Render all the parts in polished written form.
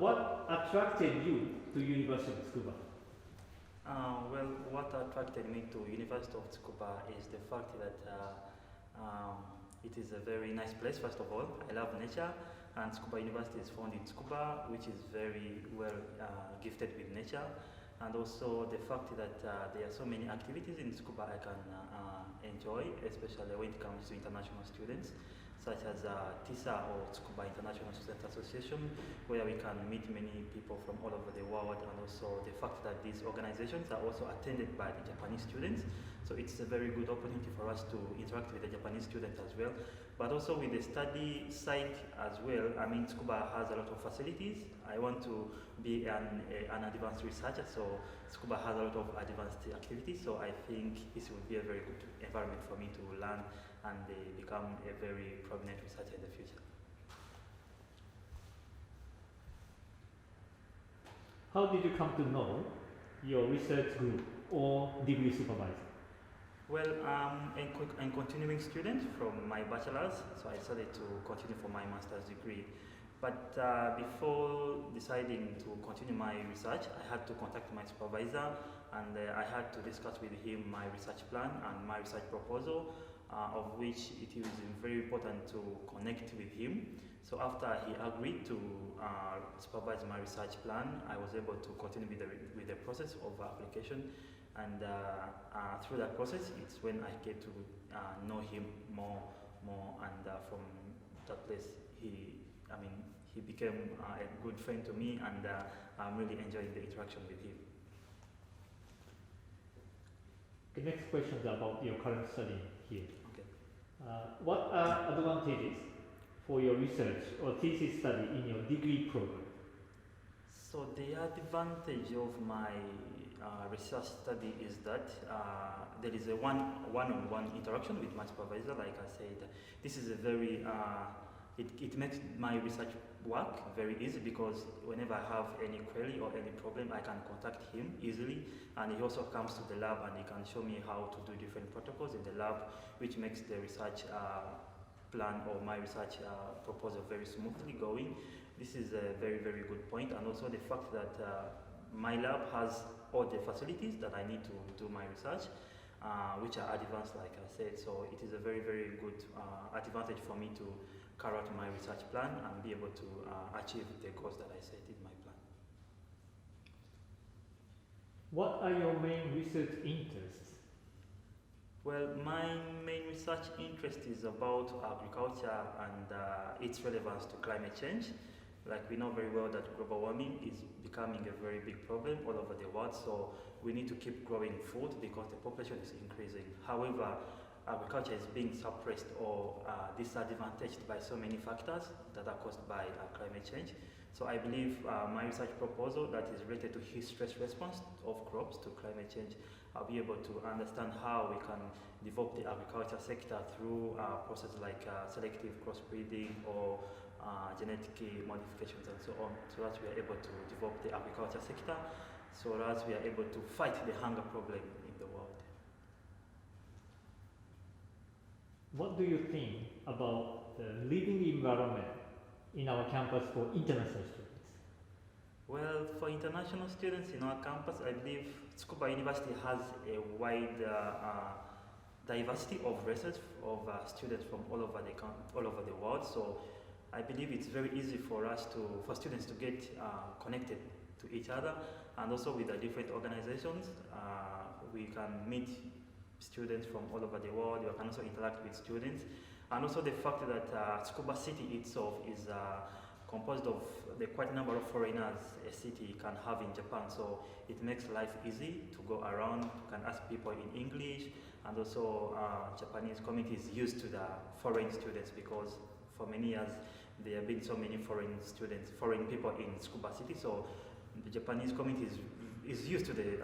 what attracted you to University of Tsukuba? Well, what attracted me to University of Tsukuba is the fact that it is a very nice place. First of all, I love nature, and Tsukuba University is found in Tsukuba, which is very well gifted with nature, and also the fact that there are so many activities in Tsukuba I can enjoy, especially when it comes to international students, such as TISA or Tsukuba International Student Association, where we can meet many people from all over the world, and also the fact that these organizations are also attended by the Japanese students. So it's a very good opportunity for us to interact with the Japanese students as well. But also with the study site as well, I mean, Tsukuba has a lot of facilities. I want to be an advanced researcher, so Tsukuba has a lot of advanced activities, so I think this will be a very good environment for me to learn and become a very prominent researcher in the future. How did you come to know your research group or degree supervisor? Well, I'm a continuing student from my bachelor's, so I decided to continue for my master's degree. But before deciding to continue my research, I had to contact my supervisor, and I had to discuss with him my research plan and my research proposal, of which it is very important to connect with him. So after he agreed to supervise my research plan, I was able to continue with the process of application. And through that process, it's when I get to know him more, and from that place, he became a good friend to me, and I'm really enjoying the interaction with him. The next question is about your current study here. Okay. What are advantages for your research or thesis study in your degree program? So the advantage of my research study is that there is a one-on-one interaction with my supervisor. Like I said, this is a very it makes my research work very easy, because whenever I have any query or any problem, I can contact him easily, and he also comes to the lab and he can show me how to do different protocols in the lab, which makes the research plan or my research proposal very smoothly going. This is a very, very good point, and also the fact that my lab has all the facilities that I need to do my research, which are advanced, like I said. So it is a very, very good advantage for me to carry out my research plan and be able to achieve the goals that I set in my plan. What are your main research interests? Well, my main research interest is about agriculture and its relevance to climate change. Like, we know very well that global warming is becoming a very big problem all over the world, so we need to keep growing food because the population is increasing. However, agriculture is being suppressed or disadvantaged by so many factors that are caused by climate change. So I believe my research proposal that is related to heat stress response of crops to climate change, I'll be able to understand how we can develop the agriculture sector through processes like selective crossbreeding or genetic modifications and so on, so that we are able to develop the agriculture sector, so that we are able to fight the hunger problem in the world. What do you think about the living environment in our campus for international students? Well, for international students in our campus, I believe Tsukuba University has a wide diversity of races of students from all over the world. So I believe it's very easy for students to get connected to each other, and also with the different organizations. We can meet students from all over the world. You can also interact with students, and also the fact that Tsukuba City itself is composed of the quite number of foreigners a city can have in Japan, so it makes life easy to go around. You can ask people in English, and also Japanese community is used to the foreign students, because for many years there have been so many foreign people in Tsukuba City, so the Japanese community is used to the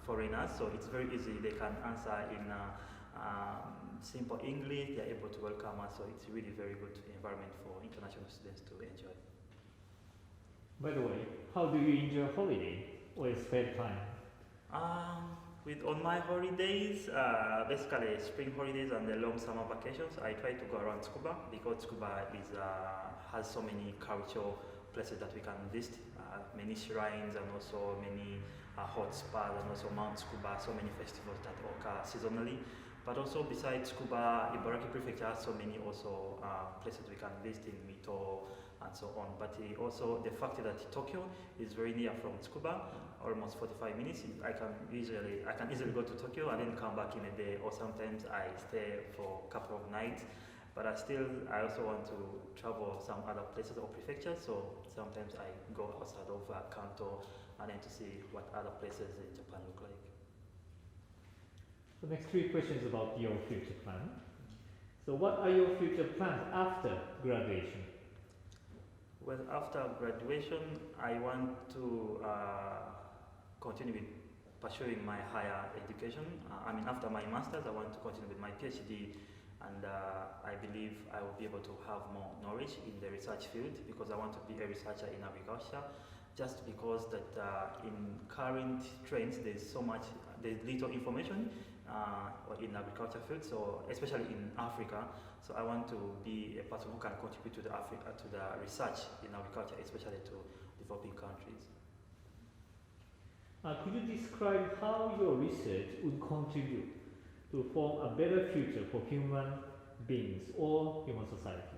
foreigners, so it's very easy. They can answer in simple English. They are able to welcome us, so it's really very good environment for international students to enjoy. By the way, how do you enjoy holiday or spare time? On my holidays, basically spring holidays and the long summer vacations, I try to go around Tsukuba, because Tsukuba has so many cultural places that we can visit, many shrines and also many hot spas and also Mount Tsukuba, so many festivals that occur seasonally. But also besides Tsukuba, Ibaraki Prefecture has so many also places we can visit in Mito and so on. But also the fact that Tokyo is very near from Tsukuba, almost 45 minutes. I can easily go to Tokyo and then come back in a day, or sometimes I stay for a couple of nights. But I also want to travel some other places or prefectures, so sometimes I go outside of Kanto and then to see what other places in Japan look like. The next 3 questions about your future plan. So what are your future plans after graduation? Well, after graduation, I want to continue with pursuing my higher education. After my master's, I want to continue with my PhD, and I believe I will be able to have more knowledge in the research field because I want to be a researcher in agriculture. Just because that in current trends, there's little information in agriculture field, so especially in Africa. So I want to be a person who can contribute to the research in agriculture, especially to developing countries. Could you describe how your research would contribute to form a better future for human beings or human society?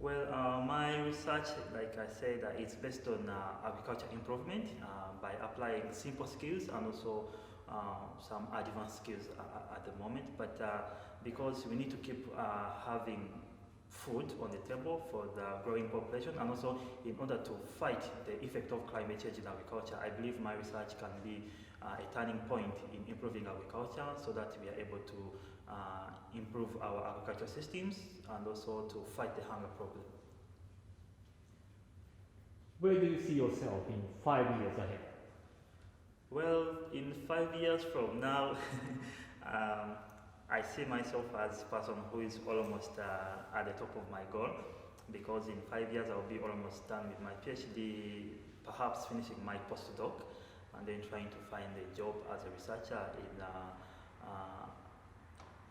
Well, my research, like I said, it's based on agriculture improvement by applying simple skills and also some advanced skills at the moment. But because we need to keep having food on the table for the growing population, and also in order to fight the effect of climate change in agriculture, I believe my research can be a turning point in improving agriculture so that we are able to improve our agricultural systems and also to fight the hunger problem. Where do you see yourself in 5 years ahead? Well, in 5 years from now, I see myself as a person who is almost at the top of my goal, because in 5 years I'll be almost done with my PhD, perhaps finishing my postdoc, and then trying to find a job as a researcher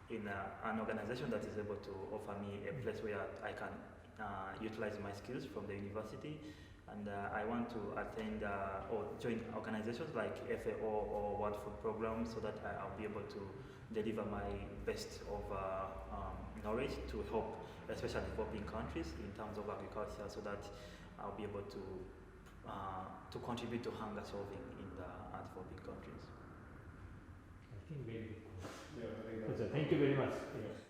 in an organization that is able to offer me a place where I can utilize my skills from the university. And I want to attend or join organizations like FAO or World Food Program so that I'll be able to deliver my best of knowledge to help especially developing countries in terms of agriculture, so that I'll be able to contribute to hunger solving in the developing countries. I think very good. Yeah, very good. So thank you very much. Yeah.